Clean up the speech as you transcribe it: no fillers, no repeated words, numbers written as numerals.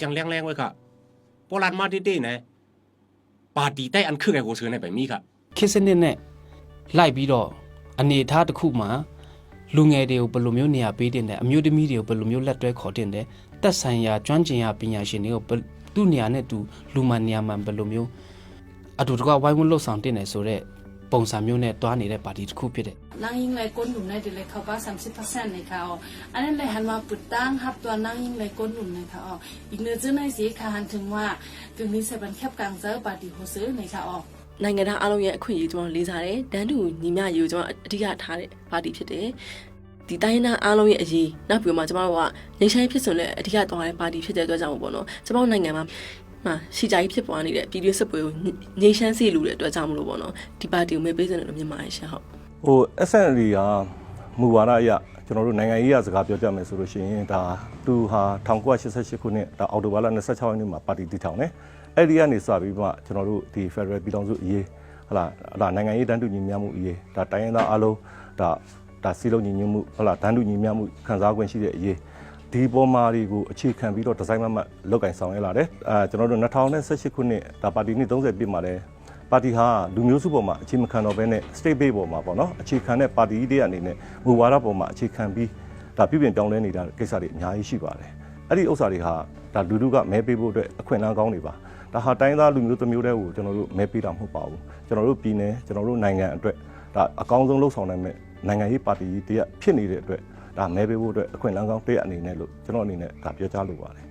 จังแรงๆไว้ค่ะโบราณมาดีๆนะปาร์ตี้ใต้อันคือไงโหเสือในแบบนี้ค่ะคิดเส้นเนี่ยไล่ပြီးတော့အနေထားတစ်ခုမှာလူငယ်တွေကိုဘယ်လိုမျိုးနေရာပေးတင်တယ်အမျိုးသမီးတွေကိုဘယ်လိုမျိုးလက်တွဲခေါ်တင်တယ်တက်ဆိုင်ရာကျွမ်းကျင်ရာပညာရှင်တွေကိုသူ့နေရာနဲ့သူလူမှနေရာမှဘယ်လိုမျိုးအတူတကွဝိုင်းဝန်းလှုပ်ဆောင်တင်တယ်ဆိုတော့ပုံစံမျိုးနဲ့တွားနေတဲ့ပါတီတစ်ခုဖြစ်တယ်นางยิงเลยก้นหนุนในเดือนเลยเขาป้า30%ในเขาอันนั้นเลยหันมาปุดตั้งฮับตัวนางยิงเลยก้นหนุนในเขาอีกเนื้อจื้อในสีขาหันถึงว่าถึงนี้เสบันแคบกลางเจอปาร์ตี้โฮซื้อในเขาနိုင်ငံသားအားလုံးရဲ့အခွင့်အရေးကျွန်တော်လေးစားတယ်တန်းတူညီမျှရေးကျွန်တော်အဓိကထားတဲ့ပါတီဖြစ်တယ်ဒီတိုင်းသားအားလုံးရဲ့အရေးနောက်ပြီးမှကျွန်တော်တို့ကငင်းဆိုင်ဖြစ်စွန်နဲ့အဓိကတောင်းတဲ့ပါတီဖြစ်တဲ့အတွက်ကြောင့်ပေါ့နော်ကျွန်တော်နိုင်ငံမှာရှီကြိုင်းဖြစ်ပေါ်နေတဲ့ပြည်တွင်းစစ်ပွဲကိုငင်းဆိုင်စီလူတဲ့အတွက်ကြောင့်မလို့ပေါ့နော်ဒီပါတီကိုမဲပေးစင်တယ်လို့မြင်ပါတယ်ရှင်ဟုတ်SNL ကမူဝါဒအရကျွန်တော်တို့နိုင်ငံရေးအစကားပြောကြမယ်ဆိုလို့ရှိရင်ဒါသူဟာ1988ခုနှစ်ဒါအောက်တိုဘာလ26ရက်နေ့မှာပါတီတည်ထောင်တယ်အဲ့ဒီကနေစပြီးမှကျွန်တော်တို့ဒီ Federal ပြည်ထောင်စုအရေးဟလာနိုင်ငံရေးတန်းတူညီမျှမှုအရေးဒါတိုင်းရင်းသားအားလုံးဒါစီလုံးညီညွတ်မှုဟလာတန်းတူညီမျှမှုခံစား권ရှိတဲ့အရေးဒီပေါ်မှာတွေကိုအခြေခံပြီးတော့ဒီဇိုင်းမလောက်ကင်ဆောင်ရလာတယ်ကျွန်တော်တို့2018ခုနှစ်ဒါပါတီနှစ်30ပြည့်မှာလဲပါတီဟာလူမျိုးစုပေါ်မှာအခြေမခံတော့ဘဲနဲ့ state base ပေါ်မှာပေါ့နော်အခြေခံတဲ့ပါတီကြီးတွေအနေနဲ့မူဝါဒပေါ်မှာအခြေခံပြီးဒါပြုပြင်ပြောင်းလဲနေတာကိစ္စတွေအများကြီးရှိပါတယ်အဲ့ဒီဥစ္စာတွေဟာဒါလူထုကမဲပေးဖို့အတွက်အခွင့်အလမ်းကောင်းတွေပါဒါဟာတိုင်းသားလူမျိုးတစ်မျိုးတည်းကိုကျွန်တော်တို့မဲပေးတာမဟုတ်ပါဘူးကျွန်တော်တို့ပြည်နယ်ကျွန်တော်တို့နိုင်ငံအတွက်ဒါအကောင်းဆုံးလှုပ်ဆောင်နိုင်မဲ့နိုင်ငံရေးပါတီကြီးတရက်ဖြစ်နေတဲ့အတွက်ဒါမဲပေးဖို့အတွက်အခွင့်အလမ်းကောင်းတရက်အနေနဲ့လို့ကျွန်တော်အနေနဲ့ဒါပြောကြားလိုပါတယ်